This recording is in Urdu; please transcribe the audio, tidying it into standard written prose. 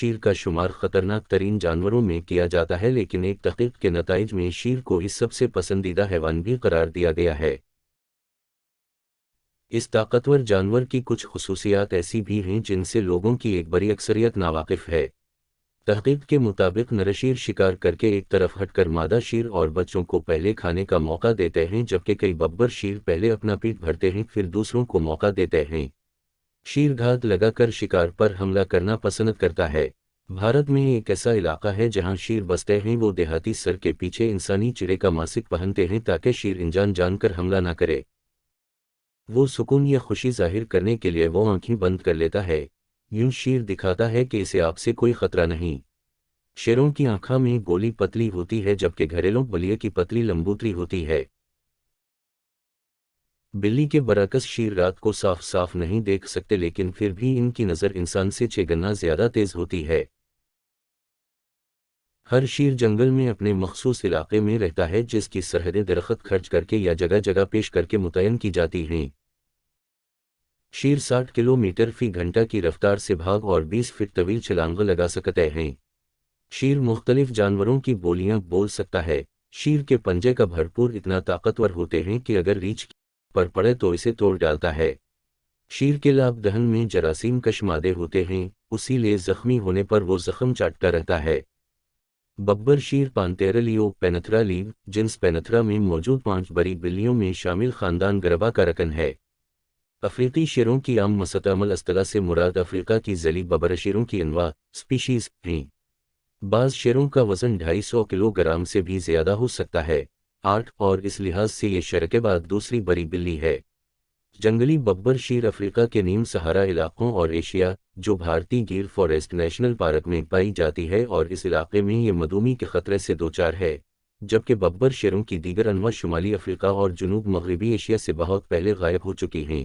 شیر کا شمار خطرناک ترین جانوروں میں کیا جاتا ہے، لیکن ایک تحقیق کے نتائج میں شیر کو اس سب سے پسندیدہ حیوان بھی قرار دیا گیا ہے۔ اس طاقتور جانور کی کچھ خصوصیات ایسی بھی ہیں جن سے لوگوں کی ایک بڑی اکثریت ناواقف ہے۔ تحقیق کے مطابق نر شیر شکار کر کے ایک طرف ہٹ کر مادہ شیر اور بچوں کو پہلے کھانے کا موقع دیتے ہیں، جبکہ کئی ببر شیر پہلے اپنا پیٹ بھرتے ہیں پھر دوسروں کو موقع دیتے ہیں۔ شیر گھات لگا کر شکار پر حملہ کرنا پسند کرتا ہے۔ بھارت میں ایک ایسا علاقہ ہے جہاں شیر بستے ہیں، وہ دیہاتی سر کے پیچھے انسانی چڑے کا ماسک پہنتے ہیں تاکہ شیر انجان جان کر حملہ نہ کرے۔ وہ سکون یا خوشی ظاہر کرنے کے لیے وہ آنکھیں بند کر لیتا ہے، یوں شیر دکھاتا ہے کہ اسے آپ سے کوئی خطرہ نہیں۔ شیروں کی آنکھوں میں گولی پتلی ہوتی ہے جبکہ گھریلو بلیے کی پتلی لمبوتری ہوتی ہے۔ بلی کے برعکس شیر رات کو صاف صاف نہیں دیکھ سکتے، لیکن پھر بھی ان کی نظر انسان سے 6 گنا زیادہ تیز ہوتی ہے۔ ہر شیر جنگل میں اپنے مخصوص علاقے میں رہتا ہے جس کی سرحدیں درخت کھرچ کر کے یا جگہ جگہ پیش کر کے متعین کی جاتی ہیں۔ شیر 60 کلومیٹر فی گھنٹہ کی رفتار سے بھاگ اور 20 فٹ طویل چھلانگ لگا سکتے ہیں۔ شیر مختلف جانوروں کی بولیاں بول سکتا ہے۔ شیر کے پنجے کا بھرپور اتنا طاقتور ہوتے ہیں کہ اگر ریچھ پر پڑے تو اسے توڑ ڈالتا ہے۔ شیر کے لاب دہن میں جراثیم کش مادے ہوتے ہیں، اسی لیے زخمی ہونے پر وہ زخم چاٹتا رہتا ہے۔ ببر شیر پانتیرا لیو پینتھرا لیو جنس پینتھرا میں موجود 5 بڑی بلیوں میں شامل خاندان گربا کا رکن ہے۔ افریقی شیروں کی عام مستعمل اصطلاح سے مراد افریقہ کی ذیلی ببر شیروں کی انواع سپیشیز ہیں۔ بعض شیروں کا وزن 250 کلو گرام سے بھی زیادہ ہو سکتا ہے۔ اور اس لحاظ سے یہ شیر کے بعد دوسری بڑی بلی ہے۔ جنگلی ببر شیر افریقہ کے نیم صحرا علاقوں اور ایشیا جو بھارتی گیر فاریسٹ نیشنل پارک میں پائی جاتی ہے اور اس علاقے میں یہ مدومی کے خطرے سے دوچار ہے، جبکہ ببر شیروں کی دیگر انواع شمالی افریقہ اور جنوب مغربی ایشیا سے بہت پہلے غائب ہو چکی ہیں۔